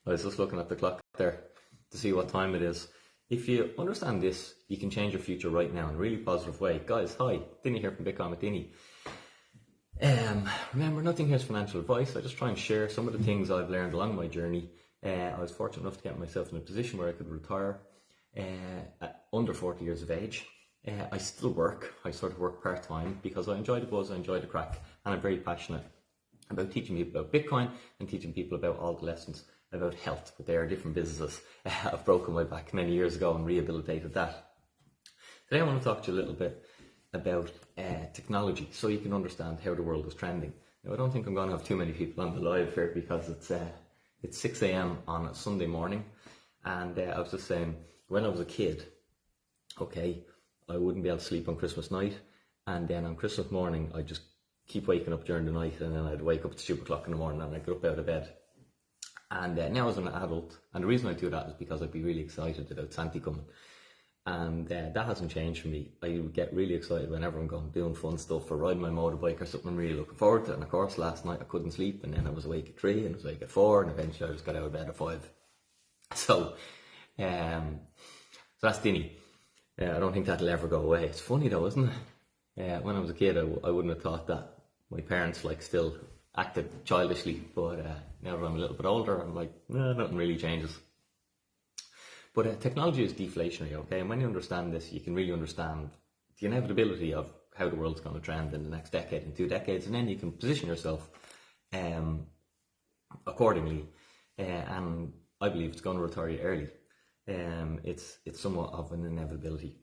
I was just looking at the clock there to see what time it is. If you understand this, you can change your future right now in a really positive way. Guys, hi, Dinny here from Bitcoin with Dinny. Remember, nothing here is financial advice. I just try and share some of the things I've learned along my journey. I was fortunate enough to get myself in a position where I could retire at under 40 years of age. I still work. I sort of work part-time because I enjoy the buzz, I enjoy the crack, and I'm very passionate about teaching people about Bitcoin and teaching people about all the lessons about health, but they are different businesses. I've broken my back many years ago and rehabilitated that. Today I want to talk to you a little bit about technology so you can understand how the world is trending. Now, I don't think I'm going to have too many people on the live here because it's 6 a.m. on a Sunday morning, and I was just saying, when I was a kid, okay, I wouldn't be able to sleep on Christmas night, and then on Christmas morning I'd just keep waking up during the night, and then I'd wake up at 2 o'clock in the morning and I'd get up out of bed. And now as an adult, and the reason I do that is because I'd be really excited about Santa coming, and that hasn't changed for me. I get really excited whenever I'm going doing fun stuff or riding my motorbike or something I'm really looking forward to. And of course last night I couldn't sleep, and then I was awake at 3 and I was awake at 4, and eventually I just got out of bed at 5. So that's Dinny. I don't think that'll ever go away. It's funny though, isn't it? When I was a kid, I wouldn't have thought that. My parents still acted childishly, but now that I'm a little bit older, I'm like, no, nothing really changes. But technology is deflationary, okay? And when you understand this, you can really understand the inevitability of how the world's going to trend in the next decade and 2 decades, and then you can position yourself accordingly. And I believe it's going to retire you early. It's somewhat of an inevitability.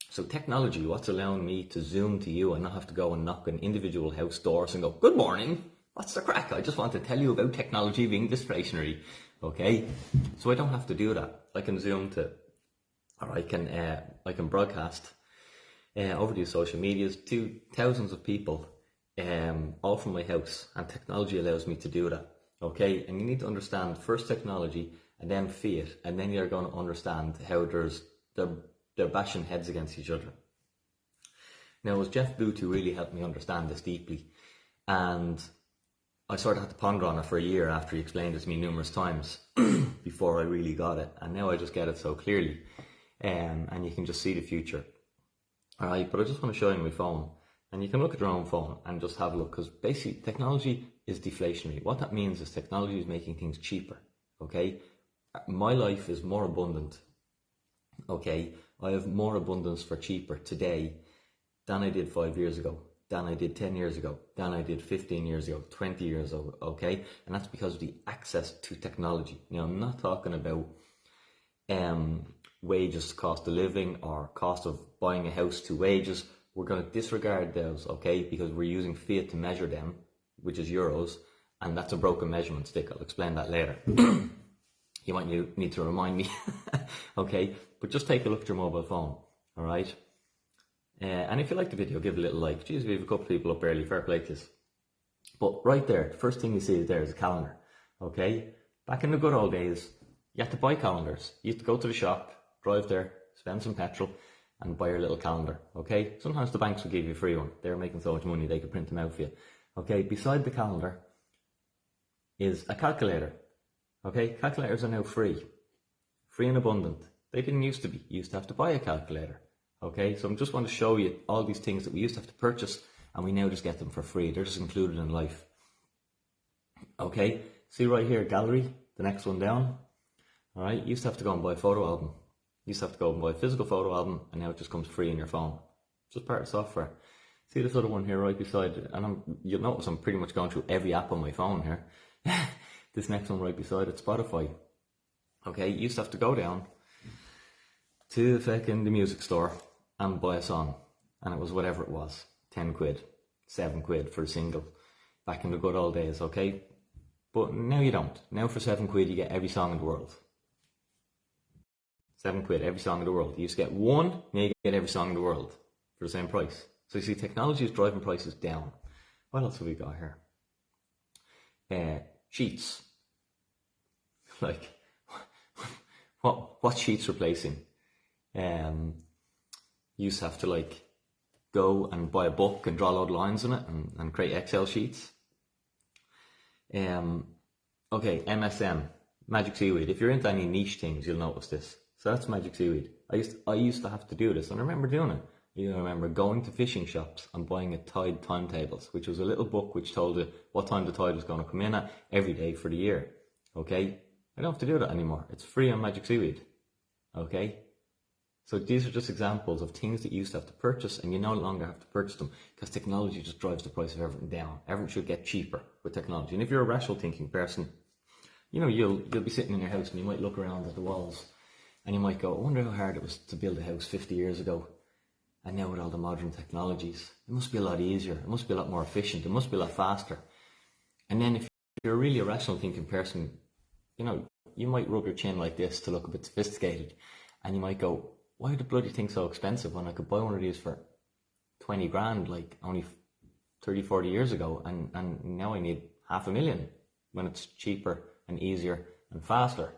So technology, what's allowing me to zoom to you and not have to go and knock on individual house doors and go, good morning, what's the crack? I just want to tell you about technology being deflationary, okay? So I don't have to do that. I can zoom to, or I can broadcast over these social medias to thousands of people, all from my house, and technology allows me to do that, okay? And you need to understand first technology and then fiat, and then you're going to understand how they're bashing heads against each other. Now, it was Jeff Booth who really helped me understand this deeply, and I sort of had to ponder on it for a year after he explained it to me numerous times before I really got it, and now I just get it so clearly, and you can just see the future. Alright, but I just want to show you my phone, and you can look at your own phone and just have a look, because basically technology is deflationary. What that means is technology is making things cheaper, okay? My life is more abundant, okay? I have more abundance for cheaper today than I did 5 years ago, than I did 10 years ago, than I did 15 years ago, 20 years ago, okay? And that's because of the access to technology. Now, I'm not talking about wages, cost of living, or cost of buying a house to wages. We're going to disregard those, okay? Because we're using fiat to measure them, which is euros, and that's a broken measurement stick. I'll explain that later. You might need to remind me, okay? But just take a look at your mobile phone, all right? And if you like the video, give it a little like. Geez, we have a couple of people up early, fair play to this. But right there, the first thing you see there is a calendar, okay? Back in the good old days, you had to buy calendars. You had to go to the shop, drive there, spend some petrol, and buy your little calendar, okay? Sometimes the banks would give you a free one. They were making so much money, they could print them out for you. Okay, beside the calendar is a calculator. Okay, calculators are now free and abundant. They didn't used to be. You used to have to buy a calculator. Okay, so I just want to show you all these things that we used to have to purchase, and we now just get them for free. They're just included in life. Okay, see right here, gallery, the next one down. All right, you used to have to go and buy a photo album. You used to have to go and buy a physical photo album, and now it just comes free in your phone. It's just part of software. See this other one here right beside it, and you'll notice I'm pretty much going through every app on my phone here. This next one right beside it, Spotify. Okay, you used to have to go down to the music store and buy a song, and it was whatever it was, 10 quid, 7 quid for a single, back in the good old days, okay? But now you don't. Now for 7 quid you get every song in the world. 7 quid, every song in the world. You used to get one, now you get every song in the world for the same price. So you see, technology is driving prices down. What else have we got here? Sheets. Like, what sheets replacing? You used to have to go and buy a book and draw a load of lines in it and create Excel sheets. Okay, MSN, Magic seaweed. If you're into any niche things, you'll notice this. So that's magic seaweed. I used to have to do this, and I remember doing it. I remember going to fishing shops and buying a tide timetables, which was a little book which told you what time the tide was going to come in at every day for the year. Okay? I don't have to do that anymore. It's free on Magic Seaweed. Okay? So these are just examples of things that you used to have to purchase, and you no longer have to purchase them because technology just drives the price of everything down. Everything should get cheaper with technology. And if you're a rational thinking person, you'll be sitting in your house and you might look around at the walls and you might go, I wonder how hard it was to build a house 50 years ago. And now with all the modern technologies, it must be a lot easier. It must be a lot more efficient. It must be a lot faster. And then if you're really a rational thinking person, you might rub your chin like this to look a bit sophisticated. And you might go, why are the bloody thing so expensive when I could buy one of these for 20 grand like only 30, 40 years ago, and now I need 500,000 when it's cheaper and easier and faster.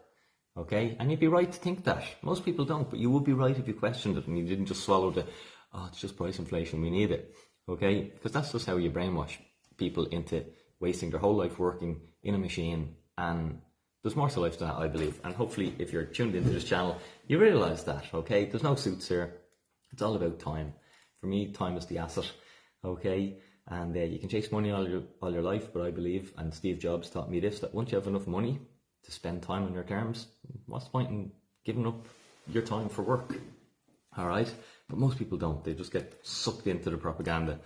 Okay? And you'd be right to think that. Most people don't, but you would be right if you questioned it and you didn't just swallow it's just price inflation, we need it. Okay? Because that's just how you brainwash people into wasting their whole life working in a machine. And there's more to life than that, I believe. And hopefully, if you're tuned into this channel, you realise that, okay? There's no suits here. It's all about time. For me, time is the asset, okay? And you can chase money all your life, but I believe, and Steve Jobs taught me this, that once you have enough money to spend time on your terms, what's the point in giving up your time for work? All right? But most people don't. They just get sucked into the propaganda,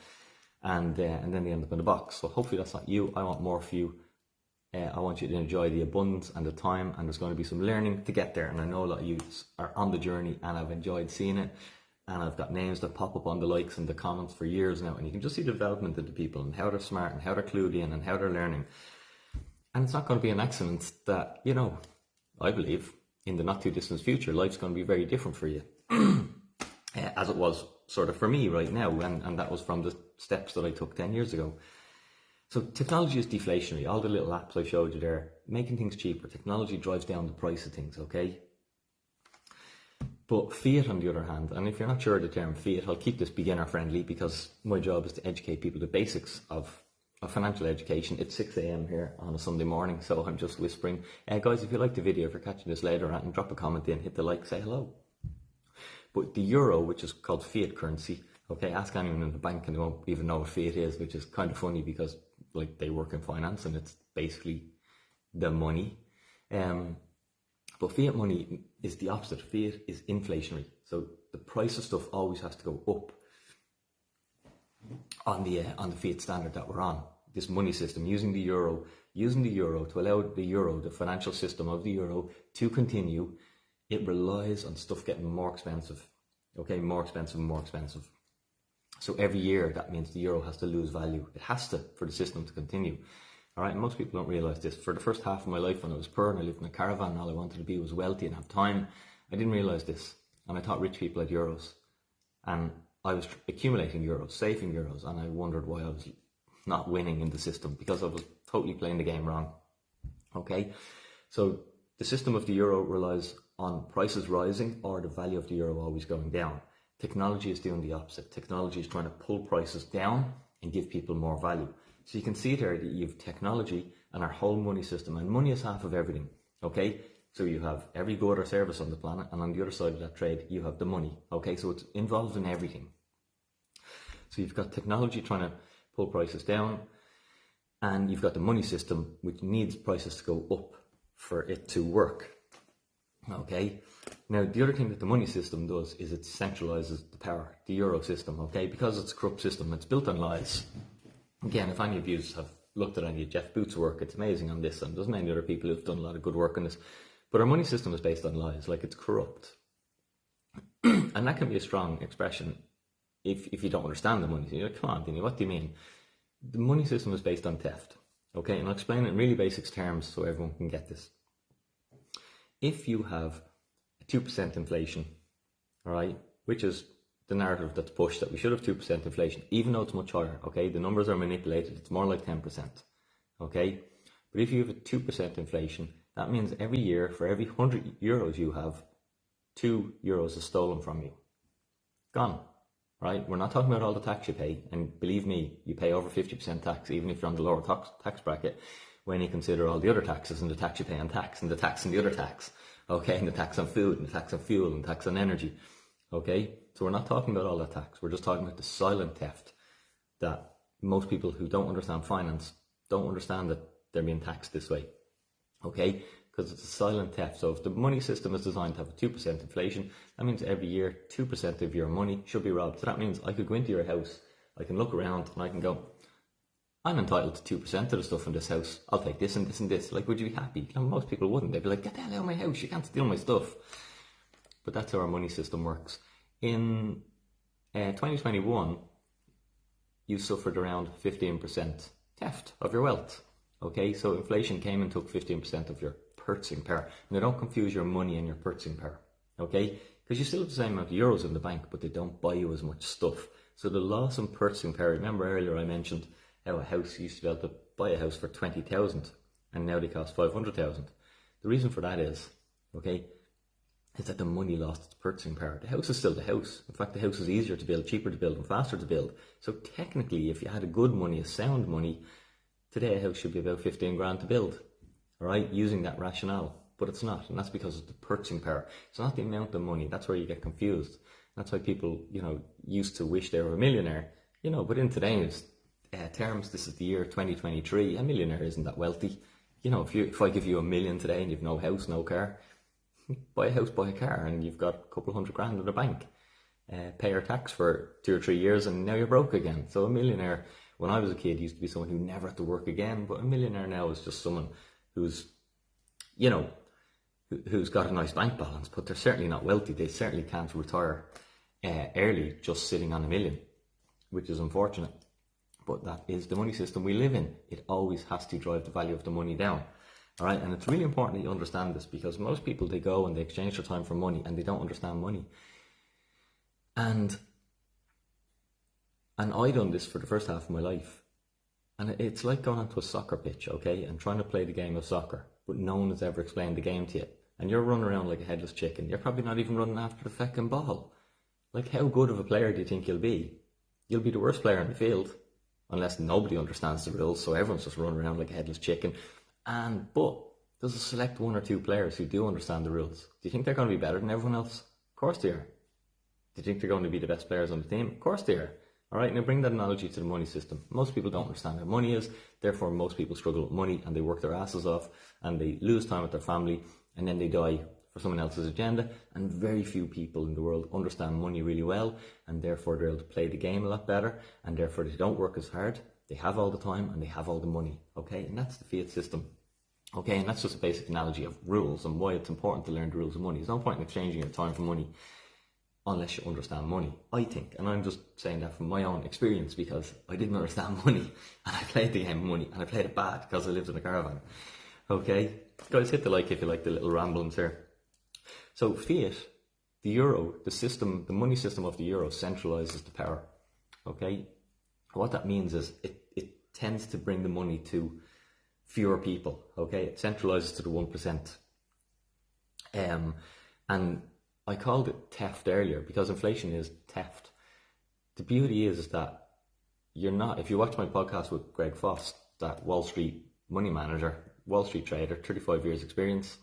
and then they end up in a box. So hopefully that's not you. I want more for you. I want you to enjoy the abundance and the time, and there's going to be some learning to get there. And I know a lot of you are on the journey, and I've enjoyed seeing it. And I've got names that pop up on the likes and the comments for years now, and you can just see the development of the people and how they're smart and how they're clued in and how they're learning. And it's not going to be an accident that, I believe in the not too distant future, life's going to be very different for you, as it was sort of for me right now, and that was from the steps that I took 10 years ago. So technology is deflationary. All the little apps I showed you there, making things cheaper. Technology drives down the price of things, okay? But fiat, on the other hand, and if you're not sure of the term fiat, I'll keep this beginner friendly because my job is to educate people the basics of financial education. It's 6 a.m. here on a Sunday morning, so I'm just whispering. Guys, if you like the video, if you're catching this later on, drop a comment in, hit the like, say hello. But the euro, which is called fiat currency, okay, ask anyone in the bank and they won't even know what fiat is, which is kind of funny because they work in finance and it's basically the money. But fiat money is the opposite. Fiat is inflationary. So the price of stuff always has to go up on the fiat standard that we're on. This money system, using the euro to allow the euro, the financial system of the euro, to continue, it relies on stuff getting more expensive. Okay, more expensive and more expensive. So every year that means the euro has to lose value. It has to for the system to continue. All right, and most people don't realise this. For the first half of my life when I was poor and I lived in a caravan and all I wanted to be was wealthy and have time, I didn't realise this. And I thought rich people had euros. And I was accumulating euros, saving euros, and I wondered why I was not winning in the system because I was totally playing the game wrong. Okay, so the system of the euro relies on prices rising or the value of the euro always going down. Technology is doing the opposite. Technology is trying to pull prices down and give people more value. So you can see there that you have technology and our whole money system, and money is half of everything, okay? So you have every good or service on the planet, and on the other side of that trade, you have the money, okay? So it's involved in everything. So you've got technology trying to pull prices down, and you've got the money system, which needs prices to go up for it to work, okay? Now, the other thing that the money system does is it centralizes the power, the euro system, okay? Because it's a corrupt system, it's built on lies. Again, if any of you have looked at any of Jeff Boots' work, it's amazing on this, and there's many other people who've done a lot of good work on this. But our money system is based on lies, like it's corrupt. And that can be a strong expression if you don't understand the money. You're like, come on, Dini, what do you mean? The money system is based on theft, okay? And I'll explain it in really basic terms so everyone can get this. If you have 2% inflation, all right, which is the narrative that's pushed that we should have 2% inflation, even though it's much higher, okay? The numbers are manipulated, it's more like 10%, okay? But if you have a 2% inflation, that means every year, for every 100 euros you have, 2 euros is stolen from you. Gone, right? We're not talking about all the tax you pay, and believe me, you pay over 50% tax, even if you're on the lower tax bracket. when you consider all the other taxes and the tax you pay on tax and the tax and the other tax, okay, and the tax on food and the tax on fuel and tax on energy, okay? So we're not talking about all that tax. We're just talking about the silent theft that most people who don't understand finance don't understand that they're being taxed this way, okay? Because it's a silent theft. So if the money system is designed to have a 2% inflation, that means every year 2% of your money should be robbed. So that means I could go into your house, I can look around and I can go, I'm entitled to 2% of the stuff in this house. I'll take this and this and this. Like, would you be happy? No, most people wouldn't. They'd be like, get the hell out of my house. You can't steal my stuff. But that's how our money system works. In 2021, you suffered around 15% theft of your wealth. Okay, so inflation came and took 15% of your purchasing power. Now, don't confuse your money and your purchasing power. Okay, because you still have the same amount of euros in the bank, but they don't buy you as much stuff. So the loss in purchasing power. Remember earlier I mentioned how a house used to be able to buy a house for 20,000 and now they cost 500,000. The reason for that is, okay, is that the money lost its purchasing power. The house is still the house. In fact, the house is easier to build, cheaper to build, and faster to build. So technically, if you had a good money, a sound money, today a house should be about 15 grand to build, all right, using that rationale. But it's not, and that's because of the purchasing power. It's not the amount of money. That's where you get confused. That's why people, used to wish they were a millionaire, but in today's terms, this is the year 2023. A millionaire isn't that wealthy. If I give you $1 million today and you've no house, no car, buy a house, buy a car, and you've got a couple $100 grand in the bank. Pay your tax for 2 or 3 years, and now you're broke again. So a millionaire, when I was a kid, used to be someone who never had to work again. But a millionaire now is just someone who's got a nice bank balance, but they're certainly not wealthy. They certainly can't retire early just sitting on $1 million, which is unfortunate. But that is the money system we live in. It always has to drive the value of the money down. All right, and it's really important that you understand this, because most people, they go and they exchange their time for money and they don't understand money. And I done this for the first half of my life. And it's like going onto a soccer pitch, okay, and trying to play the game of soccer, but no one has ever explained the game to you. And you're running around like a headless chicken. You're probably not even running after the feckin' ball. Like, how good of a player do you think you'll be? You'll be the worst player in the field, unless nobody understands the rules, so everyone's just running around like a headless chicken. But there's a select 1 or 2 players who do understand the rules. Do you think they're going to be better than everyone else? Of course they are. Do you think they're going to be the best players on the team? Of course they are. All right, now bring that analogy to the money system. Most people don't understand how money is, therefore most people struggle with money and they work their asses off and they lose time with their family and then they die for someone else's agenda. And very few people in the world understand money really well, and therefore they're able to play the game a lot better, and therefore they don't work as hard. They have all the time and they have all the money, okay? And that's the fiat system. Okay, and that's just a basic analogy of rules and why it's important to learn the rules of money. There's no point in exchanging your time for money unless you understand money, I think. And I'm just saying that from my own experience, because I didn't understand money and I played the game of money and I played it bad because I lived in a caravan. Okay, guys, hit the like if you like the little ramblings here. So fiat, the euro, the system, the money system of the euro centralizes the power. Okay, what that means is it tends to bring the money to fewer people. Okay, it centralizes to the 1%. And I called it theft earlier because inflation is theft. The beauty is that you're not, if you watch my podcast with Greg Foss, that Wall Street money manager, Wall Street trader, 35 years experience,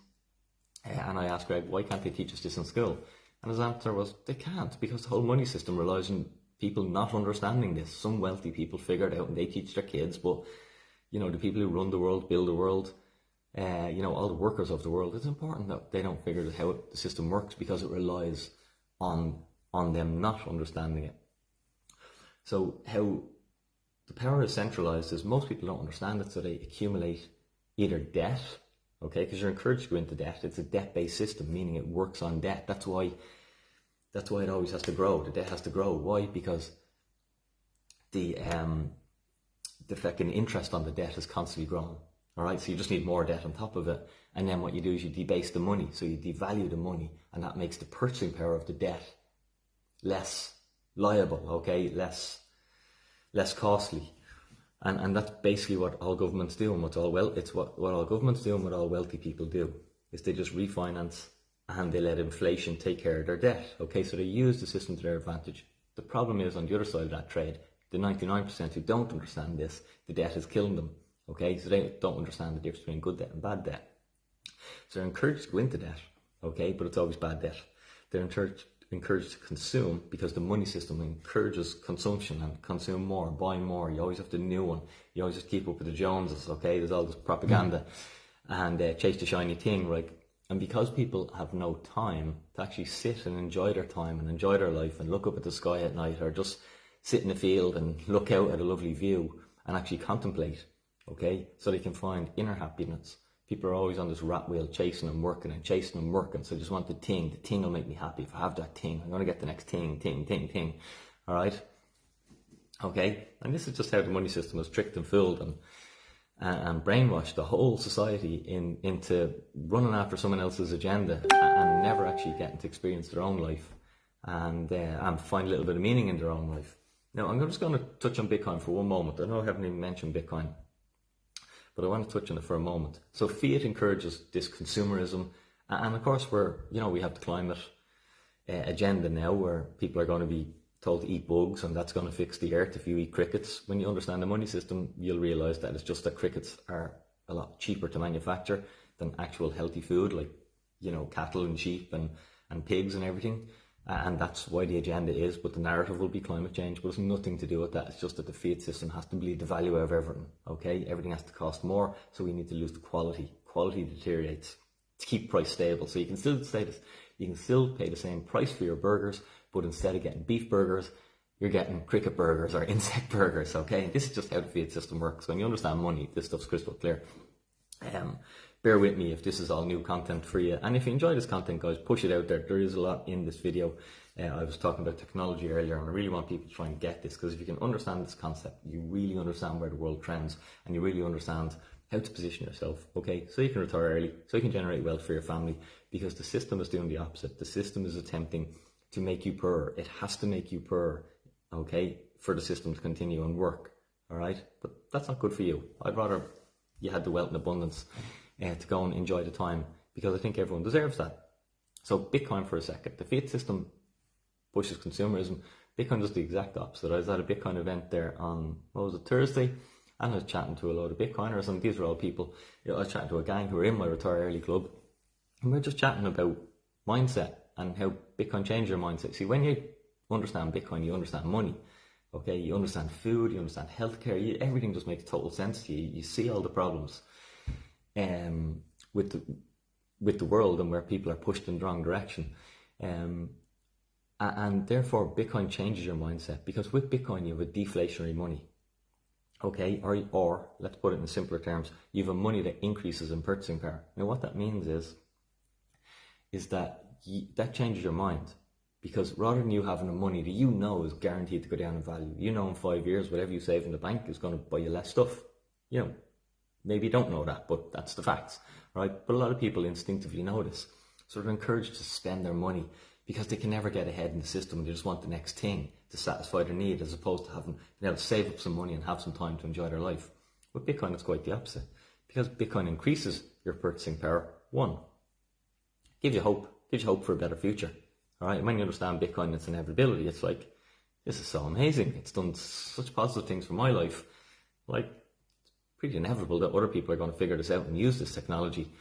and I asked Greg, why can't they teach us this in school? And his answer was, they can't, because the whole money system relies on people not understanding this. Some wealthy people figure it out and they teach their kids, but the people who run the world, build the world, all the workers of the world, it's important that they don't figure out how the system works, because it relies on them not understanding it. So how the power is centralized is most people don't understand it, so they accumulate either debt, okay, because you're encouraged to go into debt. It's a debt-based system, meaning it works on debt. That's why it always has to grow. The debt has to grow. Why? Because the fucking interest on the debt is constantly growing. All right, so you just need more debt on top of it, and then what you do is you debase the money, so you devalue the money, and that makes the purchasing power of the debt less liable, okay, less costly, and that's basically what all governments do, and what all governments do, and what all wealthy people do is they just refinance and they let inflation take care of their debt. Okay, so they use the system to their advantage. The problem is on the other side of that trade, the 99% who don't understand this, the debt is killing them. Okay, so they don't understand the difference between good debt and bad debt. So they're encouraged to go into debt, okay, but it's always bad debt. They're encouraged to consume because the money system encourages consumption and consume more, buy more. You always have the new one. You always have to keep up with the Joneses, okay? There's all this propaganda and chase the shiny thing, right? And because people have no time to actually sit and enjoy their time and enjoy their life and look up at the sky at night or just sit in the field and look out at a lovely view and actually contemplate, okay? So they can find inner happiness. People are always on this rat wheel chasing and working and chasing and working. So I just want the thing. The thing will make me happy. If I have that thing, I'm going to get the next thing. All right? Okay? And this is just how the money system has tricked and fooled and brainwashed the whole society into running after someone else's agenda and never actually getting to experience their own life and find a little bit of meaning in their own life. Now, I'm just going to touch on Bitcoin for one moment. I know I haven't even mentioned Bitcoin, but I want to touch on it for a moment. So fiat encourages this consumerism. And of course, we have the climate agenda now where people are going to be told to eat bugs and that's going to fix the earth if you eat crickets. When you understand the money system, you'll realize that it's just that crickets are a lot cheaper to manufacture than actual healthy food like, cattle and sheep and pigs and everything. And that's why the agenda is, but the narrative will be climate change, but it's nothing to do with that. It's just that the fiat system has to bleed the value of everything, okay? Everything has to cost more, so we need to lose the quality. Quality deteriorates to keep price stable. So you can still pay the same price for your burgers, but instead of getting beef burgers, you're getting cricket burgers or insect burgers, okay? And this is just how the fiat system works. When you understand money, this stuff's crystal clear. Bear with me if this is all new content for you. And if you enjoy this content, guys, push it out there. There is a lot in this video. I was talking about technology earlier, and I really want people to try and get this, because if you can understand this concept, you really understand where the world trends, and you really understand how to position yourself, okay? So you can retire early, so you can generate wealth for your family, because the system is doing the opposite. The system is attempting to make you poorer. It has to make you poorer, okay, for the system to continue and work, all right? But that's not good for you. I'd rather you had the wealth and abundance to go and enjoy the time, because I think everyone deserves that. So Bitcoin for a second. The fiat system pushes consumerism. Bitcoin does the exact opposite. I was at a Bitcoin event there on, Thursday, and I was chatting to a load of Bitcoiners, and these were all people, I was chatting to a gang who were in my Retire Early club, and we were just chatting about mindset and how Bitcoin changed your mindset. See, when you understand Bitcoin, you understand money. Okay, you understand food, you understand healthcare, everything just makes total sense to you. You see all the problems with the world and where people are pushed in the wrong direction. And therefore, Bitcoin changes your mindset, because with Bitcoin, you have a deflationary money. Okay, or let's put it in simpler terms, you have a money that increases in purchasing power. Now, what that means is that that changes your mind. Because rather than you having the money that you know is guaranteed to go down in value, in 5 years, whatever you save in the bank is going to buy you less stuff. Maybe you don't know that, but that's the facts, right? But a lot of people instinctively know this. So they're encouraged to spend their money because they can never get ahead in the system. They just want the next thing to satisfy their need, as opposed to having been able to save up some money and have some time to enjoy their life. With Bitcoin, it's quite the opposite. Because Bitcoin increases your purchasing power, one, gives you hope for a better future. All right, when you understand Bitcoin, its inevitability, it's like, this is so amazing. It's done such positive things for my life. Like, it's pretty inevitable that other people are going to figure this out and use this technology.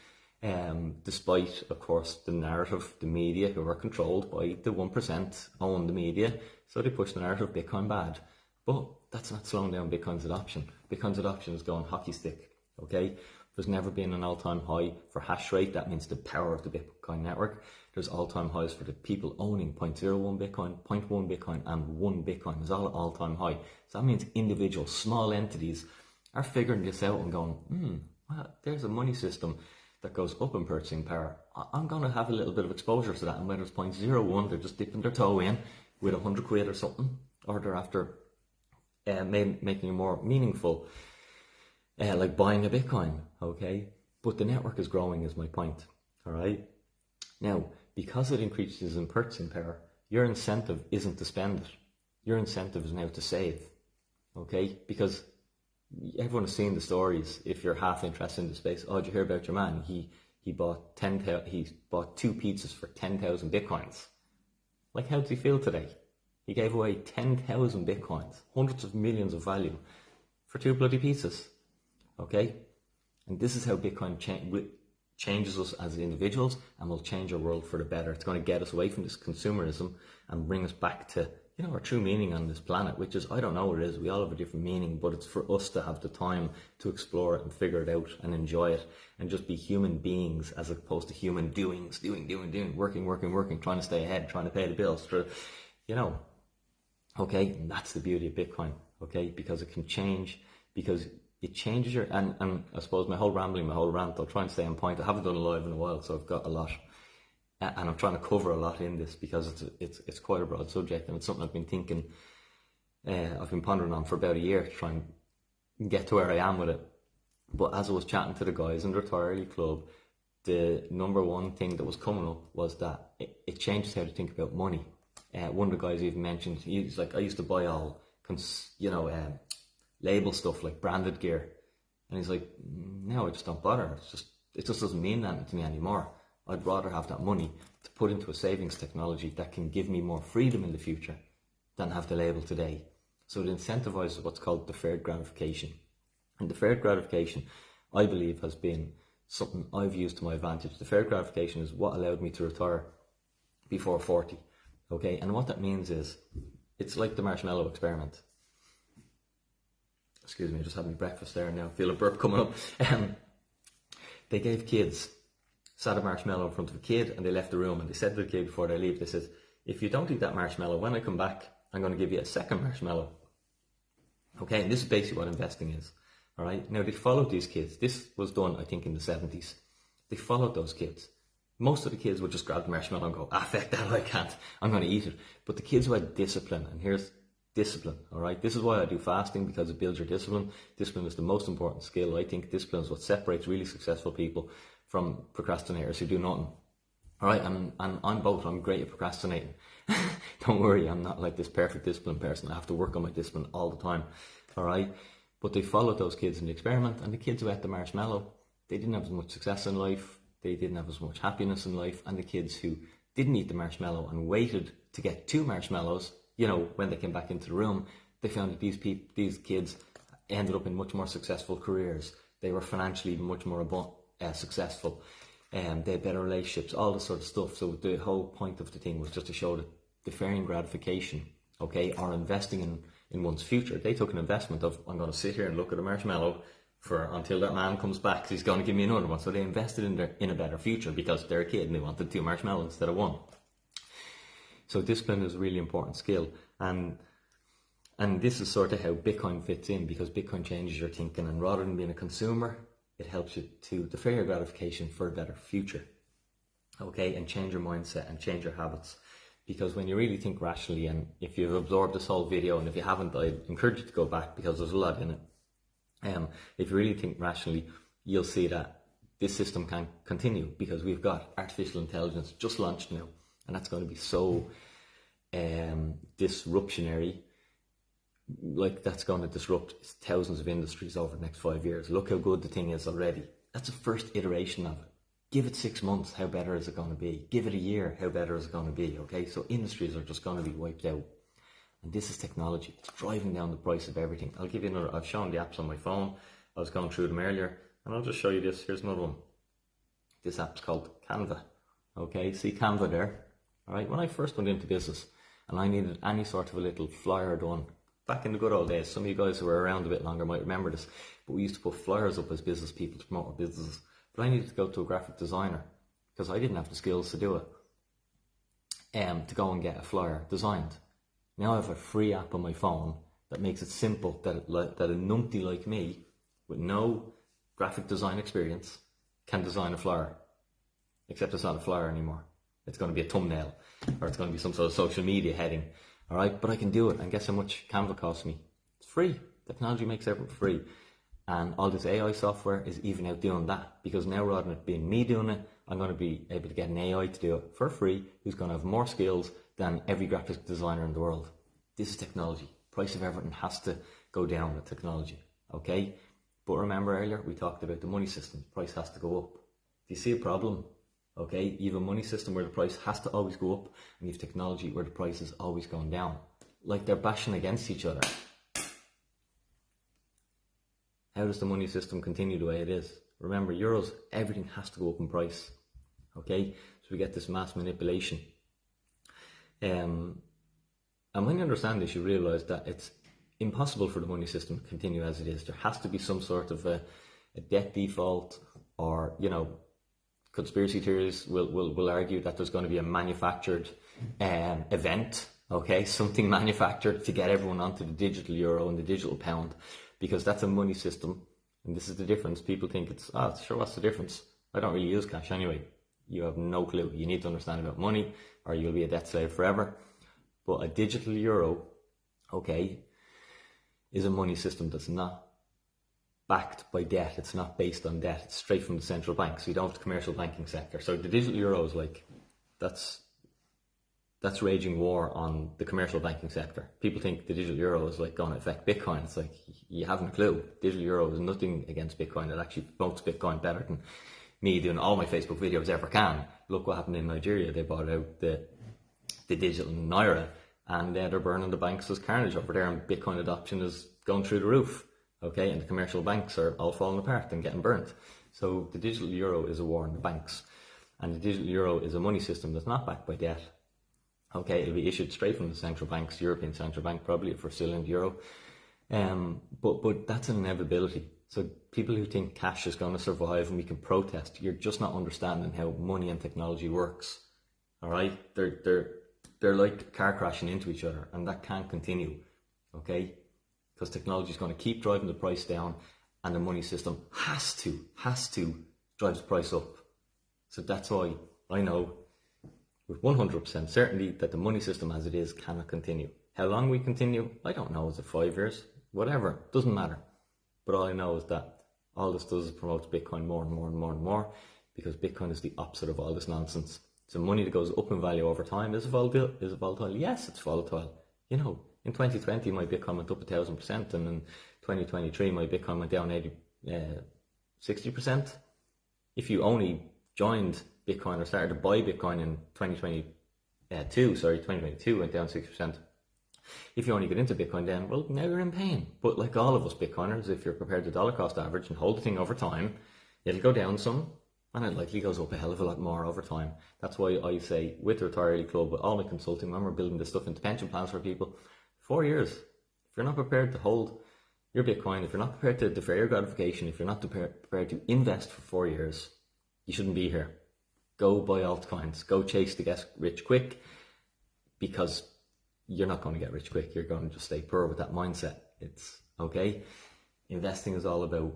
Despite, of course, the narrative, the media, who are controlled by the 1%, own the media, so they push the narrative of Bitcoin bad. But that's not slowing down Bitcoin's adoption. Bitcoin's adoption is going hockey stick, okay? There's never been an all-time high for hash rate. That means the power of the Bitcoin network. There's all-time highs for the people owning 0.01 Bitcoin, 0.1 Bitcoin, and 1 Bitcoin. It's all-time high. So that means individual, small entities are figuring this out and going, well, there's a money system that goes up in purchasing power. I'm going to have a little bit of exposure to that. And whether it's 0.01, they're just dipping their toe in with 100 quid or something, or they're after making it more meaningful, like buying a Bitcoin, okay? But the network is growing, is my point, all right? Now, because it increases in purchasing power, your incentive isn't to spend it. Your incentive is now to save, okay? Because everyone has seen the stories. If you're half interested in the space, did you hear about your man? He bought 2 pizzas for 10,000 Bitcoins. Like, how does he feel today? He gave away 10,000 Bitcoins, hundreds of millions of value, for 2 bloody pizzas. okay? And this is how Bitcoin changes us as individuals and will change our world for the better. It's going to get us away from this consumerism and bring us back to, our true meaning on this planet, which is, I don't know what it is, we all have a different meaning, but it's for us to have the time to explore it and figure it out and enjoy it and just be human beings as opposed to human doings, doing, working, trying to stay ahead, trying to pay the bills, okay? And that's the beauty of Bitcoin, okay? Because it can change, because it changes your, and I suppose my whole rant, I'll try and stay on point. I haven't done it live in a while, so I've got a lot. And I'm trying to cover a lot in this because it's quite a broad subject, and it's something I've been thinking, I've been pondering on for about a year to try and get to where I am with it. But as I was chatting to the guys in the Retire Early Club, the number one thing that was coming up was that it changes how to think about money. One of the guys even mentioned, he's like, I used to buy all, label stuff like branded gear, and he's like, no, I just don't bother. It just doesn't mean that to me anymore. I'd rather have that money to put into a savings technology that can give me more freedom in the future than have the label today. So it incentivizes what's called deferred gratification. And deferred gratification, I believe, has been something I've used to my advantage. Deferred gratification is what allowed me to retire before 40. Okay, and what that means is, it's like the marshmallow experiment. Excuse me, I just had my breakfast there and now I feel a burp coming up. They gave kids, sat a marshmallow in front of a kid, and they left the room, and they said to the kid before they leave, they said, if you don't eat that marshmallow, when I come back, I'm going to give you a second marshmallow. Okay, and this is basically what investing is. All right, now they followed these kids. This was done, I think, in the 70s. They followed those kids. Most of the kids would just grab the marshmallow and go, fuck that, I can't, I'm going to eat it. But the kids who had discipline, and here's discipline, all right? This is why I do fasting, because it builds your discipline. Discipline is the most important skill. I think discipline is what separates really successful people from procrastinators who do nothing. All right, and I'm both. I'm great at procrastinating. Don't worry, I'm not like this perfect discipline person. I have to work on my discipline all the time, all right? But they followed those kids in the experiment, and the kids who ate the marshmallow, they didn't have as much success in life. They didn't have as much happiness in life. And the kids who didn't eat the marshmallow and waited to get 2 marshmallows, when they came back into the room, they found that these kids ended up in much more successful careers. They were financially much more successful. They had better relationships, all this sort of stuff. So the whole point of the thing was just to show that deferring gratification, okay, or investing in one's future. They took an investment of, I'm going to sit here and look at a marshmallow until that man comes back, because he's going to give me another one. So they invested in a better future because they're a kid and they wanted 2 marshmallows instead of 1. So discipline is a really important skill, and this is sort of how Bitcoin fits in, because Bitcoin changes your thinking, and rather than being a consumer, it helps you to defer your gratification for a better future, okay, and change your mindset and change your habits. Because when you really think rationally, and if you've absorbed this whole video, and if you haven't, I encourage you to go back because there's a lot in it. If you really think rationally, you'll see that this system can continue, because we've got artificial intelligence just launched now, and that's going to be so disruptionary. Like, that's going to disrupt thousands of industries over the next 5 years. Look how good the thing is already. That's the first iteration of it. Give it 6 months, how better is it going to be? Give it a year, how better is it going to be? Okay, so industries are just going to be wiped out. And this is technology. It's driving down the price of everything. I'll give you another. I've shown the apps on my phone. I was going through them earlier, and I'll just show you this. Here's another one. This app's called Canva. Okay, see Canva there? All right, when I first went into business and I needed any sort of a little flyer done, back in the good old days, some of you guys who were around a bit longer might remember this, but we used to put flyers up as business people to promote our businesses. But I needed to go to a graphic designer because I didn't have the skills to do it, to go and get a flyer designed. Now I have a free app on my phone that makes it simple that a numpty like me with no graphic design experience can design a flyer. Except it's not a flyer anymore. It's going to be a thumbnail, or it's going to be some sort of social media heading. All right, but I can do it. And guess how much Canva costs me? It's free. Technology makes everything free. And all this AI software is even out doing that, because now rather than it being me doing it, I'm going to be able to get an AI to do it for free, who's going to have more skills than every graphic designer in the world. This is technology. Price of everything has to go down with technology, okay? But remember earlier, we talked about the money system. Price has to go up. Do you see a problem? Okay, you have a money system where the price has to always go up, and you have technology where the price is always going down. Like they're bashing against each other. How how does the money system continue the way it is? Remember, euros, everything has to go up in price. Okay, so we get this mass manipulation. And when you understand this, you realise that it's impossible for the money system to continue as it is. There has to be some sort of a debt default, or, you know, conspiracy theories will argue that there's going to be a manufactured event, okay, something manufactured to get everyone onto the digital euro and the digital pound, because that's a money system. And this is the difference. People think it's, sure, what's the difference? I don't really use cash anyway. You have no clue. You need to understand about money, or you'll be a debt slave forever. But a digital euro, okay, is a money system that's not backed by debt. It's not based on debt. It's straight from the central bank. So you don't have the commercial banking sector. So the digital euro is like, that's raging war on the commercial banking sector. People think the digital euro is like going to affect Bitcoin. It's like, you haven't a clue. Digital euro is nothing against Bitcoin. It actually promotes Bitcoin better than me doing all my Facebook videos ever can. Look what happened in Nigeria. They bought out the digital naira, and they're burning the banks as carnage over there, and Bitcoin adoption is going through the roof. Okay, and the commercial banks are all falling apart and getting burnt. So the digital euro is a war on the banks, and the digital euro is a money system that's not backed by debt. Okay, it'll be issued straight from the central banks, European Central Bank probably, if we're still in the euro. But that's an inevitability. So people who think cash is going to survive and we can protest, you're just not understanding how money and technology works. All right, they're like car crashing into each other, and that can't continue. Okay, because technology is going to keep driving the price down, and the money system has to drive the price up. So that's why I know with 100% certainty that the money system as it is cannot continue. How long we continue, I don't know. Is it 5 years? Whatever, doesn't matter. But all I know is that all this does is promotes Bitcoin more and more and more and more, because Bitcoin is the opposite of all this nonsense. So money that goes up in value over time is volatile. Yes, it's volatile. You know, in 2020 my Bitcoin went up 1,000%, and in 2023 my Bitcoin went down 60%. If you only joined Bitcoin or started to buy Bitcoin in 2022 went down 6%. If you only get into Bitcoin then, well, now you're in pain. But like all of us Bitcoiners, if you're prepared to dollar cost average and hold the thing over time, it'll go down some, and it likely goes up a hell of a lot more over time. That's why I say with the Retire Early Club, with all my consulting, when we're building this stuff into pension plans for people, 4 years. If you're not prepared to hold your Bitcoin, if you're not prepared to defer your gratification, if you're not prepared to invest for 4 years, you shouldn't be here. Go buy altcoins. Go chase to get rich quick, because you're not going to get rich quick. You're going to just stay poor with that mindset. It's okay. Investing is all about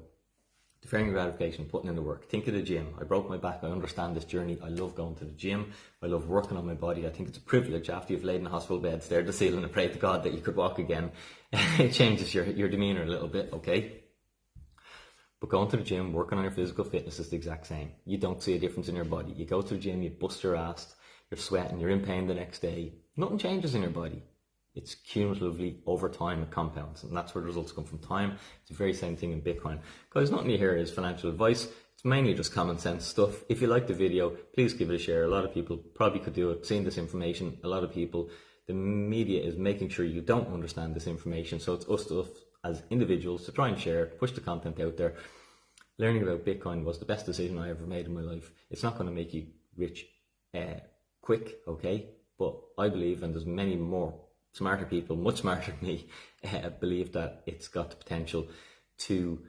deferring gratification, putting in the work. Think of the gym. I broke my back. I understand this journey. I love going to the gym. I love working on my body. I think it's a privilege after you've laid in a hospital bed, stare at the ceiling and pray to God that you could walk again. It changes your demeanour a little bit, okay? But going to the gym, working on your physical fitness is the exact same. You don't see a difference in your body. You go to the gym, you bust your ass, you're sweating, you're in pain the next day. Nothing changes in your body. It's cumulatively over time, it compounds, and that's where the results come from time. It's the very same thing in Bitcoin. Guys, nothing you hear is financial advice. It's mainly just common sense stuff. If you like the video, please give it a share. A lot of people probably could do it, seeing this information. A lot of people, the media is making sure you don't understand this information. So it's us as individuals to try and share, push the content out there. Learning about Bitcoin was the best decision I ever made in my life. It's not going to make you rich quick, okay? But I believe, and there's many more smarter people, much smarter than me, believe that it's got the potential to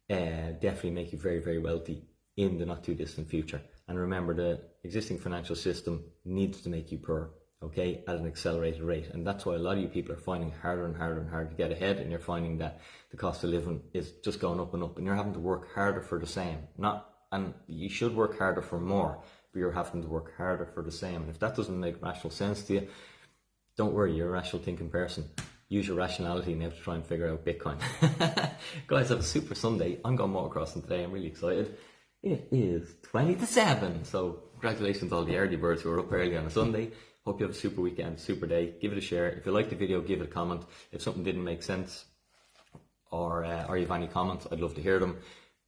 definitely make you very, very wealthy in the not too distant future. And remember, the existing financial system needs to make you poor, okay, at an accelerated rate. And that's why a lot of you people are finding it harder and harder and harder to get ahead, and you're finding that the cost of living is just going up and up, and you're having to work harder for the same. And you should work harder for more, but you're having to work harder for the same. And if that doesn't make rational sense to you, don't worry, you're a rational thinking person. Use your rationality now to try and figure out Bitcoin. Guys, have a super Sunday. I'm going motocrossing today. I'm really excited. It is 20 to 7. So congratulations all the early birds who are up early on a Sunday. Hope you have a super weekend, super day. Give it a share. If you like the video, give it a comment. If something didn't make sense or you have any comments, I'd love to hear them.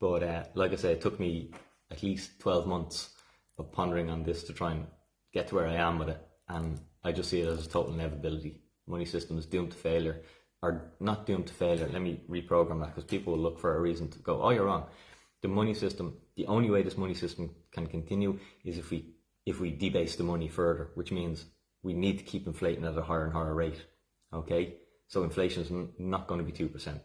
But like I said, it took me at least 12 months of pondering on this to try and get to where I am with it. And I just see it as a total inevitability. Money system is doomed to failure. are not doomed to failure. Let me reprogram that, because people will look for a reason to go, oh, you're wrong. The money system, the only way this money system can continue is if we debase the money further, which means we need to keep inflating at a higher and higher rate. Okay, so inflation is not going to be 2%.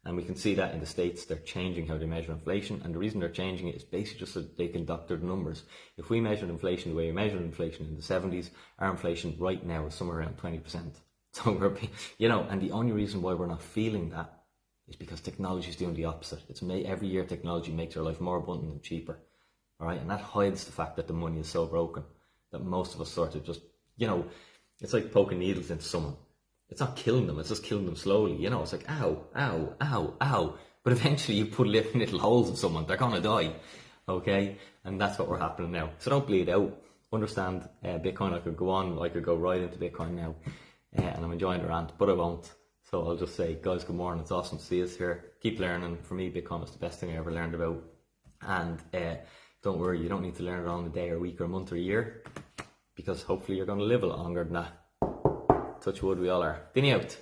And we can see that in the States, they're changing how they measure inflation. And the reason they're changing it is basically just so they can doctor the numbers. If we measured inflation the way we measured inflation in the 70s, our inflation right now is somewhere around 20%. So we're, and the only reason why we're not feeling that is because technology is doing the opposite. Every year technology makes our life more abundant and cheaper. All right, and that hides the fact that the money is so broken that most of us sort of just, it's like poking needles into someone. It's not killing them, it's just killing them slowly. It's like, ow, ow, ow, ow. But eventually you put little holes in someone, they're going to die. Okay? And that's what we're happening now. So don't bleed out. Understand Bitcoin. I could go right into Bitcoin now. And I'm enjoying the rant, but I won't. So I'll just say, guys, good morning. It's awesome to see us here. Keep learning. For me, Bitcoin is the best thing I ever learned about. And don't worry, you don't need to learn it all in a day or a week or a month or a year, because hopefully you're going to live a lot longer than that. Touch wood, we all are. Dinny out.